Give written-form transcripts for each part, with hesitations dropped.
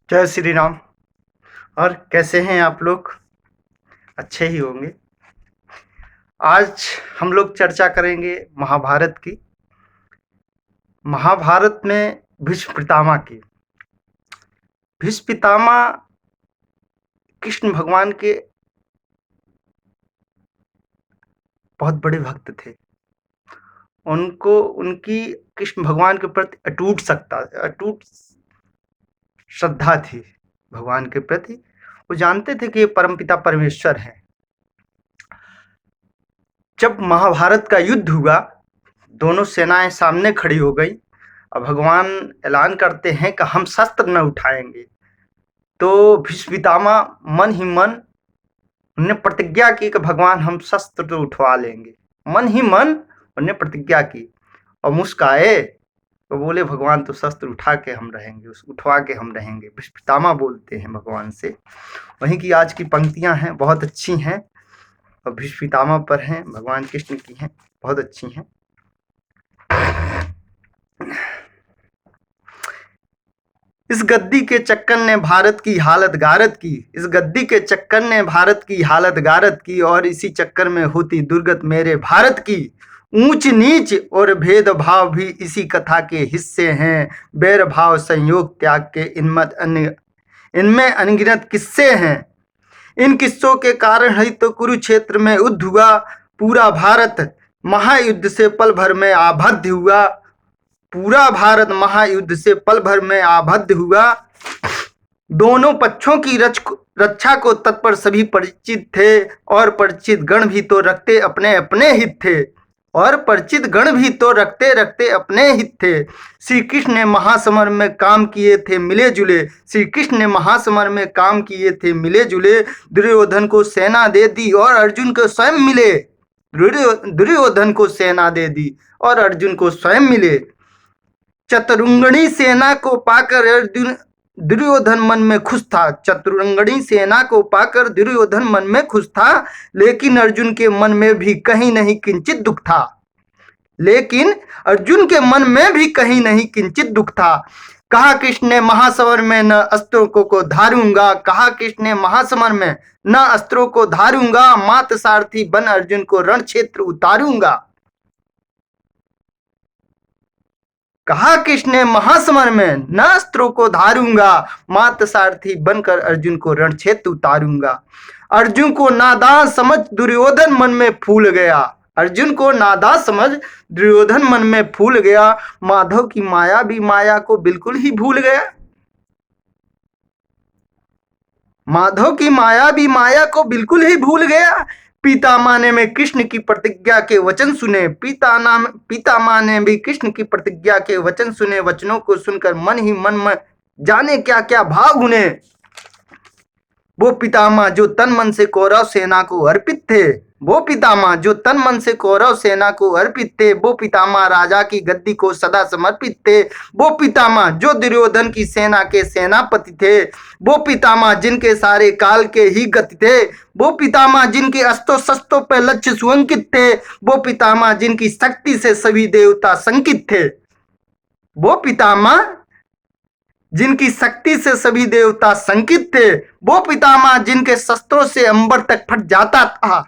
जय श्री राम। और कैसे हैं आप लोग? अच्छे ही होंगे। आज हम लोग चर्चा करेंगे महाभारत की। महाभारत में भीष्म पितामह की। भीष्म पितामह कृष्ण भगवान के बहुत बड़े भक्त थे। उनको उनकी कृष्ण भगवान के प्रति अटूट श्रद्धा थी। भगवान के प्रति वो जानते थे कि ये परमपिता परमेश्वर हैं। जब महाभारत का युद्ध हुआ, दोनों सेनाएं सामने खड़ी हो गई और भगवान ऐलान करते हैं कि हम शस्त्र न उठाएंगे। तो भीष्म पितामह मन ही मन उन्होंने प्रतिज्ञा की कि भगवान हम शस्त्र तो उठवा लेंगे। मन ही मन उन्होंने प्रतिज्ञा की और मुस्काए तो बोले भगवान तो शस्त्र उठा के हम रहेंगे, उठवा के हम रहेंगे। भीष्म पितामह बोलते हैं भगवान से। वहीं की आज की पंक्तियां हैं, बहुत अच्छी हैं और भीष्म पितामह पर हैं, भगवान कृष्ण की हैं, बहुत अच्छी हैं। इस गद्दी के चक्कर ने भारत की हालत गारत की। इस गद्दी के चक्कर ने भारत की हालत गारत की और इसी चक्कर में होती दुर्गत मेरे भारत की। ऊंच नीच और भेदभाव भी इसी कथा के हिस्से हैं। बैर भाव संयोग त्याग के इनमें अनगिनत किस्से हैं। इन किस्सों के कारण ही तो कुरुक्षेत्र में युद्ध हुआ। पूरा भारत महायुद्ध से पल भर में आबद्ध हुआ। पूरा भारत महायुद्ध से पल भर में आबद्ध हुआ। दोनों पक्षों की रक्षा को तत्पर सभी परिचित थे और परिचित गण भी तो रखते अपने अपने हित थे। और परिचित गण भी तो रखते रखते अपने हित थे। श्री कृष्ण ने महासमर में काम किए थे मिले जुले। श्री कृष्ण ने महासमर में काम किए थे मिले जुले। दुर्योधन को सेना दे दी और अर्जुन को स्वयं मिले। दुर्योधन को सेना दे दी और अर्जुन को स्वयं मिले। चतुरंगणी सेना को पाकर दुर्योधन मन में खुश था। चतुरंगणी सेना को पाकर दुर्योधन मन में खुश था। लेकिन अर्जुन के मन में भी कहीं नहीं किंचित दुख था। लेकिन अर्जुन के मन में भी कहीं नहीं किंचित दुख था। कहा कृष्ण ने महासमर में न अस्त्रों को धारूंगा। कहा कृष्ण ने महासमर में न अस्त्रों को धारूंगा। मात सारथी बन अर्जुन को रण क्षेत्र उतारूंगा। कहा कृष्ण ने महासमर में न अस्त्रों को धारूंगा। मात सारथी बनकर अर्जुन को रण क्षेत्र उतारूंगा। अर्जुन को नादान समझ दुर्योधन मन में फूल गया। अर्जुन को नादान समझ दुर्योधन मन में फूल गया। माधव की माया भी माया को बिल्कुल ही भूल गया। माधव की माया भी माया को बिल्कुल ही भूल गया। पितामह ने में कृष्ण की प्रतिज्ञा के वचन सुने। पितामह ने भी कृष्ण की प्रतिज्ञा के वचन सुने। वचनों को सुनकर मन ही मन में जाने क्या क्या भाव गुने। वो पितामह जो तन मन से कौरव सेना को अर्पित थे। वो पितामह जो तन मन से कौरव सेना को अर्पित थे। वो पितामह राजा की गद्दी को सदा समर्पित थे। वो पितामह जो दुर्योधन की सेना के सेनापति थे। वो पितामह जिनके सारे काल के ही गति थे। वो पितामह जिनके अस्त्रों शस्त्रों पर लक्ष्य सुअंकित थे। वो पितामह जिनकी शक्ति से सभी देवता संकित थे। वो पितामह जिनकी शक्ति से सभी देवता संकित थे। वो पितामह जिनके शस्त्रों से अंबर तक फट जाता था।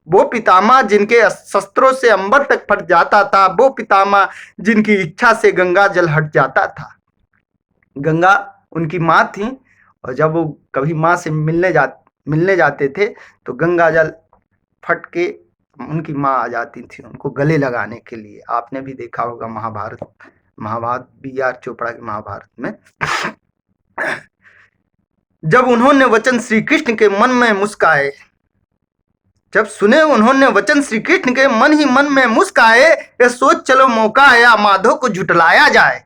वो पितामह जिनके शस्त्रों से अंबर तक फट जाता था। वो पितामह जिनकी इच्छा से गंगा जल हट जाता था। गंगा उनकी माँ थी और जब वो कभी माँ से मिलने जाते थे तो गंगा जल फट के उनकी माँ आ जाती थी उनको गले लगाने के लिए। आपने भी देखा होगा महाभारत B.R. चोपड़ा के महाभारत में। जब उन्होंने वचन श्री कृष्ण के मन में मुस्काए। जब सुने उन्होंने वचन श्री कृष्ण के मन ही मन में मुस्काए। यह सोच चलो मौका आया माधव को झुटलाया जाए।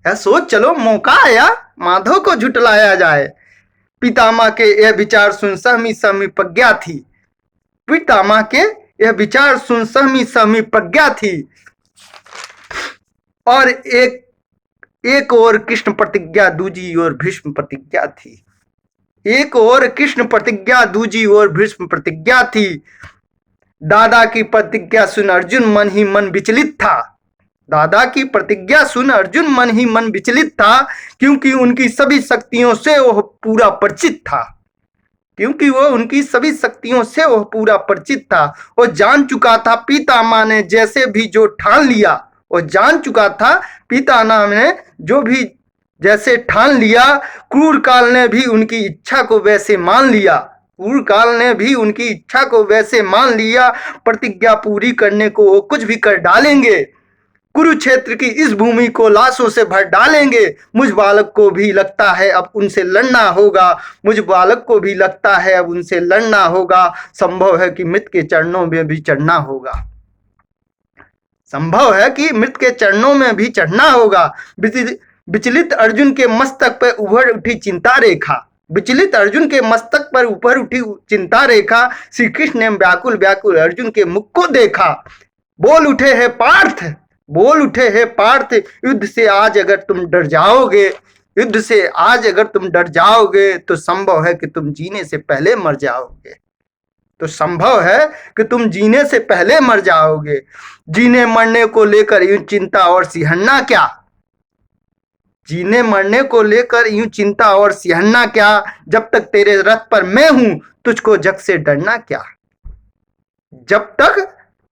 यह सोच चलो मौका आया माधव को झुटलाया जाए। पितामह के यह विचार सुन सहमी प्रज्ञा थी। पितामह के यह विचार सुन सहमी प्रज्ञा थी। और एक और कृष्ण प्रतिज्ञा दूजी और भीष्म प्रतिज्ञा थी। एक और कृष्ण प्रतिज्ञा दूजी और भीष्म प्रतिज्ञा थी। दादा की प्रतिज्ञा सुन अर्जुन मन ही मन विचलित था। दादा की प्रतिज्ञा सुन अर्जुन मन ही मन विचलित था, क्योंकि उनकी सभी शक्तियों से वह पूरा परिचित था। क्योंकि वो उनकी सभी शक्तियों से वह पूरा परिचित था। वो जान चुका था पितामह ने जैसे भी जो ठान लिया, वो जान चुका था पितामह ने जो भी जैसे ठान लिया, क्रूर काल ने भी उनकी इच्छा को वैसे मान लिया। क्रूर काल ने भी उनकी इच्छा को वैसे मान लिया। प्रतिज्ञा पूरी करने को वो कुछ भी कर डालेंगे। कुरुक्षेत्र की इस भूमि को लाशों से भर डालेंगे। मुझ बालक को भी लगता है अब उनसे लड़ना होगा। मुझ बालक को भी लगता है अब उनसे लड़ना होगा। संभव है कि मृत के चरणों में भी चढ़ना होगा। संभव है कि मृत के चरणों में भी चढ़ना होगा। विचलित अर्जुन के मस्तक पर उभर उठी चिंता रेखा। विचलित अर्जुन के मस्तक पर ऊपर उठी चिंता रेखा। श्री कृष्ण ने व्याकुल व्याकुल अर्जुन के मुख को देखा। बोल उठे हैं पार्थ, बोल उठे हैं पार्थ, युद्ध से आज अगर तुम डर जाओगे, युद्ध से आज अगर तुम डर जाओगे तो संभव है कि तुम जीने से पहले मर जाओगे। तो संभव है कि तुम जीने से पहले मर जाओगे। जीने मरने को लेकर यूं चिंता और सिहरना क्या, जीने मरने को लेकर यूं चिंता और सिहरना क्या। जब तक तेरे रथ पर मैं हूं तुझको जग से डरना क्या। जब तक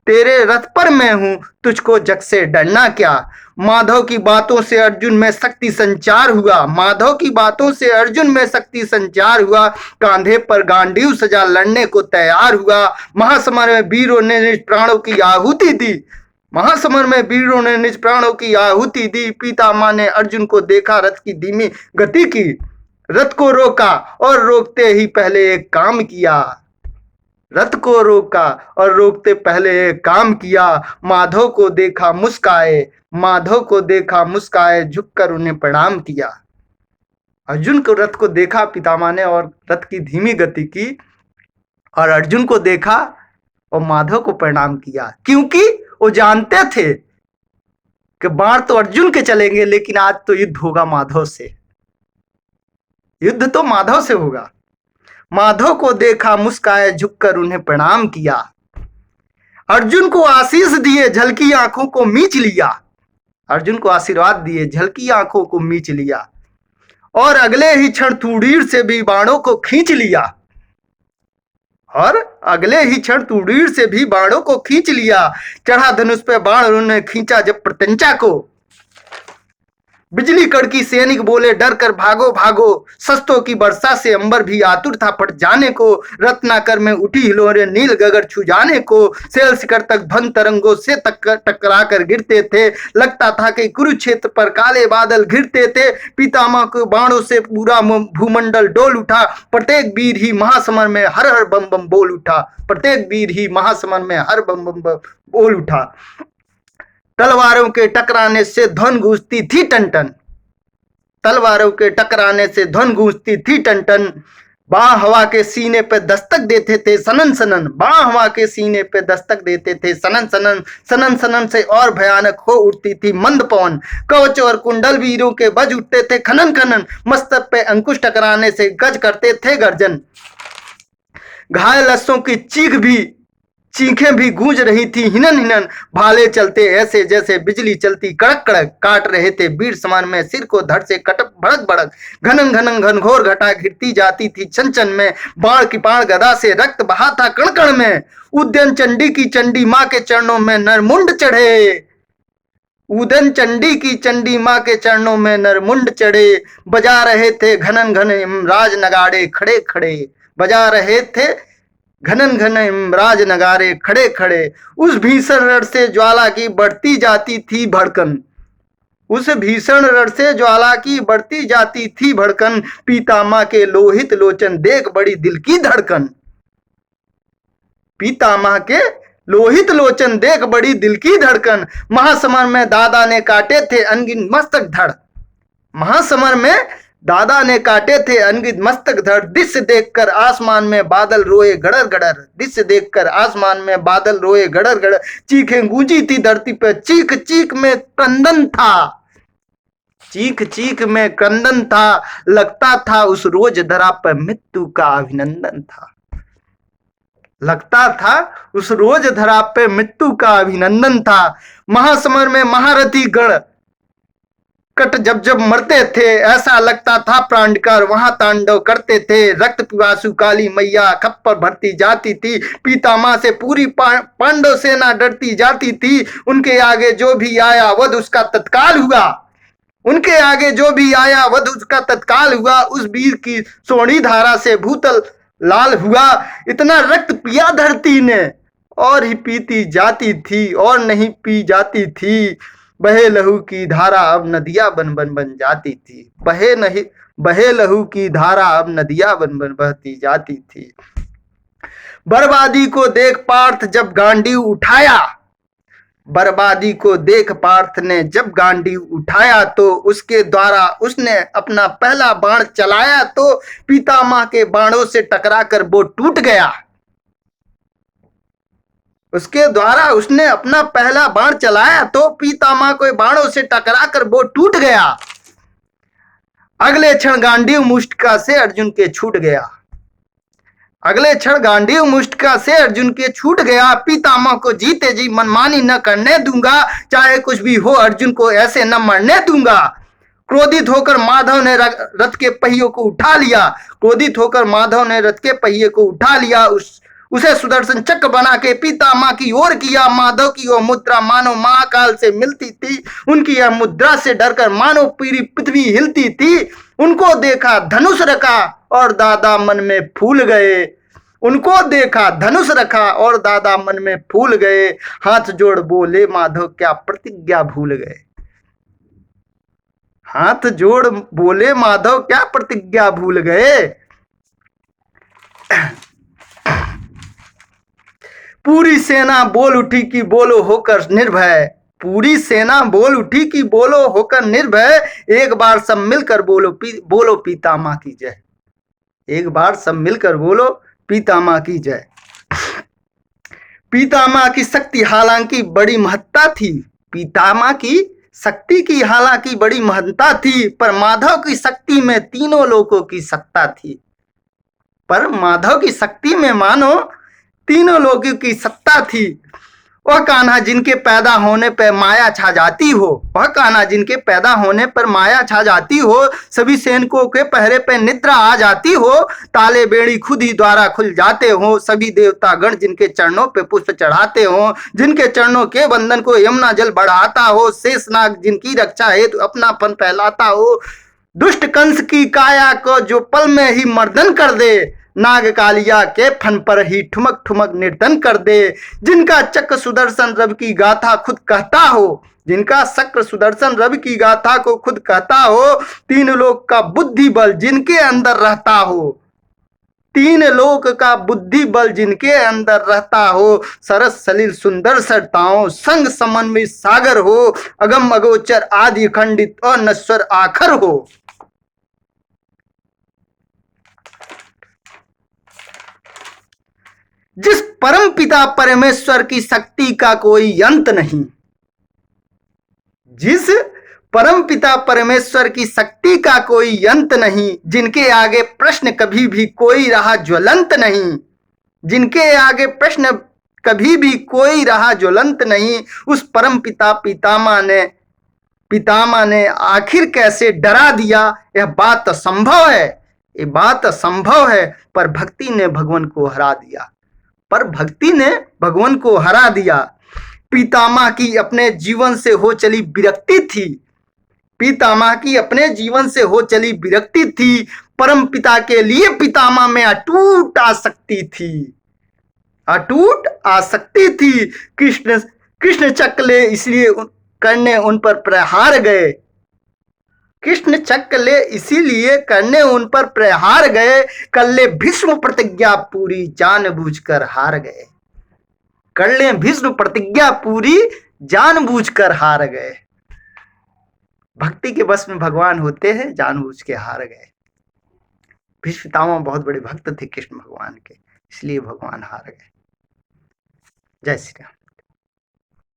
तेरे रथ पर मैं हूं तुझको जग से डरना क्या। माधव की बातों से अर्जुन में शक्ति संचार हुआ। माधव की बातों से अर्जुन में शक्ति संचार हुआ। कांधे पर गांडीव सजा लड़ने को तैयार हुआ। महासमर में वीरों ने निज प्राणों की आहुति दी। महासमर में वीरों ने निज प्राणों की आहुति दी। पितामह ने अर्जुन को देखा, रथ की धीमी गति की, रथ को रोका और रोकते ही पहले एक काम किया। रथ को रोका और रोकते पहले एक काम किया। माधव को देखा मुस्काए, माधव को देखा मुस्काए, झुककर उन्हें प्रणाम किया। अर्जुन को रथ को देखा पितामह ने और रथ की धीमी गति की, और अर्जुन को देखा और माधव को प्रणाम किया। क्योंकि वो जानते थे कि बाण तो अर्जुन के चलेंगे, लेकिन आज तो युद्ध होगा माधव से। युद्ध तो माधव से होगा। माधव को देखा मुस्काए, झुककर उन्हें प्रणाम किया। अर्जुन को आशीष दिए, झलकी आंखों को मीच लिया। अर्जुन को आशीर्वाद दिए, झलकी आंखों को मीच लिया, और अगले ही क्षण तुड़ीर से भी बाणों को खींच लिया। और अगले ही क्षण तुड़ीर से भी बाणों को खींच लिया। चढ़ा धनुष पे बाण उन्होंने खींचा जब प्रत्यंचा को। बिजली कड़की सैनिक बोले डर कर भागो भागो। शस्त्रों की वर्षा से अंबर भी आतुर था फट जाने को। रत्नाकर में उठी हिलोरे नील गगन छू जाने को। सेल शिखर तक ध्वन तरंगों से टकरा कर गिरते थे। लगता था कि कुरुक्षेत्र पर काले बादल घिरते थे। पितामह के बाणों से पूरा भूमंडल डोल उठा। प्रत्येक वीर ही महासमर में हर हर बम बम बोल उठा। प्रत्येक वीर ही महासमर में हर बम बम बोल उठा। तलवारों के टकराने से ध्वन गूंजती थी टन-टन। तलवारों के टकराने से ध्वन गूंजती थी टन-टन। बाण हवा के सीने पे दस्तक देते थे सनन सनन। बाण हवा के सीने पे दस्तक देते थे सनन सनन। सनन सनन से और भयानक हो उठती थी मंद पवन। कवच और कुंडल वीरों के बज उठते थे खनन खनन। मस्तक पे अंकुश टकराने से गज करते थे गर्जन। घायल अश्वों की चीखें भी गूंज रही थी हिनन हिनन। भाले चलते ऐसे जैसे बिजली चलती कड़क कड़क। काट रहे थे वीर समान में सिर को धड़ से कटक भड़क भड़क। घनन घनन घनघोर घटा घिरती जाती थी छन छन में। बाण की बाण गदा से रक्त बहा था कण कण में। उद्यन चंडी की चंडी माँ के चरणों में नरमुंड चढ़े। उदन चंडी की चंडी माँ के चरणों में नरमुंड चढ़े। बजा रहे थे घनन घन राज नगाड़े खड़े खड़े। बजा रहे थे घनन घन राज नगारे खड़े खड़े। उस भीषण रण से ज्वाला की बढ़ती जाती थी भड़कन। उस भीषण रण से ज्वाला की बढ़ती जाती थी भड़कन। पितामह के लोहित लोचन देख बड़ी दिल की धड़कन। पितामह के लोहित लोचन देख बड़ी दिल की धड़कन। महासमर में दादा ने काटे थे अनगिन मस्तक धड़। महासमर में दादा ने काटे थे अनगित मस्तक धड़। दृश्य देखकर आसमान में बादल रोए गड़र गड़र। दृश्य देखकर आसमान में बादल रोए गड़र गड़र। चीखें गूंजी थी धरती पर, चीख चीख में क्रंदन था। चीख चीख में क्रंदन था। लगता था उस रोज धरा पर मृत्यु का अभिनंदन था। लगता था उस रोज धरा पे मृत्यु का अभिनंदन था। महासमर में महारथी गण कट जब जब मरते थे, ऐसा लगता था प्राणकर वहां तांडव करते थे। रक्त पिपासु काली मैया खप्पर भरती जाती थी, पीतामा से पूरी पांडव सेना डरती जाती थी। उनके आगे जो भी आया वध उसका तत्काल हुआ, उनके आगे जो भी आया वध उसका तत्काल हुआ। उस वीर की सोनी धारा से भूतल लाल हुआ। इतना रक्त पिया धरती ने और ही पीती जाती थी और नहीं पी जाती थी। बहे लहू की धारा अब नदियां बन बन बन जाती थी। बहे लहू की धारा अब नदियां बन बन बहती जाती थी। बर्बादी को देख पार्थ जब गांडीव उठाया, बर्बादी को देख पार्थ ने जब गांडीव उठाया, तो उसके द्वारा उसने अपना पहला बाण चलाया, तो पितामह के बाणों से टकराकर वो टूट गया। उसके द्वारा उसने अपना पहला बाण चलाया तो पितामह के बाणों से टकराकर वो टूट गया। अगले क्षण गांडीव मुष्टिका से अर्जुन के छूट गया। अगले क्षण गांडीव मुष्टिका से अर्जुन के छूट गया। पितामह को जीते जी मनमानी न करने दूंगा, चाहे कुछ भी हो अर्जुन को ऐसे न मरने दूंगा। क्रोधित होकर माधव ने रथ के पहियों को उठा लिया। क्रोधित होकर माधव ने रथ के पहिए को उठा लिया। उसे सुदर्शन चक्र बना के पितामह की ओर किया। माधव की वह मुद्रा मानो महाकाल से मिलती थी। उनकी यह मुद्रा से डरकर मानो पूरी पृथ्वी हिलती थी। उनको देखा धनुष रखा और दादा मन में फूल गए। उनको देखा धनुष रखा और दादा मन में फूल गए। हाथ जोड़ बोले माधव क्या प्रतिज्ञा भूल गए। हाथ जोड़ बोले माधव क्या प्रतिज्ञा भूल गए। पूरी सेना बोल उठी कि बोलो होकर निर्भय। पूरी सेना बोल उठी कि बोलो होकर निर्भय। एक बार सब मिलकर बोलो पितामह की जय। एक बार सब मिलकर बोलो पितामह की जय। पितामह की शक्ति हालांकि बड़ी महत्ता थी। पितामह की शक्ति की हालांकि बड़ी महत्ता थी, पर माधव की शक्ति में तीनों लोगों की सत्ता थी। पर माधव की शक्ति में मानो तीनों लोगों की सत्ता थी। वह कान्हा जिनके पैदा होने पर माया छा जाती हो, वह कान्हा जिनके पैदा होने पर माया छा जाती हो, सभी सैनिकों के पहरे पे निद्रा आ जाती हो, ताले बेड़ी खुद ही द्वारा खुल जाते हो, सभी देवता गण जिनके चरणों पे पुष्प चढ़ाते हो, जिनके चरणों के बंधन को यमुना जल बढ़ाता हो, शेषनाग जिनकी रक्षा हेतु अपनापन फैलाता हो, दुष्ट कंस की काया को जो पल में ही मर्दन कर दे, नाग कालिया के फन पर ही ठुमक ठुमक निर्धन कर दे, जिनका चक्र सुदर्शन रवि की गाथा खुद कहता हो, जिनका चक्र सुदर्शन रवि की गाथा को खुद कहता हो, तीन लोक का बुद्धि बल जिनके अंदर रहता हो, तीन लोक का बुद्धि बल जिनके अंदर रहता हो, सरस सलील सुंदर सरताओं संग समन्वय सागर हो, अगम अगोचर आदि खंडित और नश्वर आखर हो। जिस परम पिता परमेश्वर की शक्ति का कोई अंत नहीं, जिस परम पिता परमेश्वर की शक्ति का कोई अंत नहीं, जिनके आगे प्रश्न कभी भी कोई रहा ज्वलंत नहीं, जिनके आगे प्रश्न कभी भी कोई रहा ज्वलंत नहीं, उस परम पिता पितामह ने आखिर कैसे डरा दिया। यह बात असंभव है, ये बात असंभव है, पर भक्ति ने भगवान को हरा दिया, पर भक्ति ने भगवान को हरा दिया। पितामह की अपने जीवन से हो चली विरक्ति थी, पितामह की अपने जीवन से हो चली विरक्ति थी, परम पिता के लिए पितामह में अटूट आसक्ति थी, अटूट आसक्ति थी। कृष्ण चक्ले इसलिए करने उन पर प्रहार गए, कृष्ण चक्ले इसीलिए करने उन पर प्रहार गए, कल्ले भीष्म प्रतिज्ञा पूरी जानबूझकर हार गए, कल्ले भीष्म प्रतिज्ञा पूरी जानबूझकर हार गए। भक्ति के बस में भगवान होते हैं, जानबूझ के हार गए। भीष्म पितामह बहुत बड़े भक्त थे कृष्ण भगवान के, इसलिए भगवान हार गए। जय श्री राम।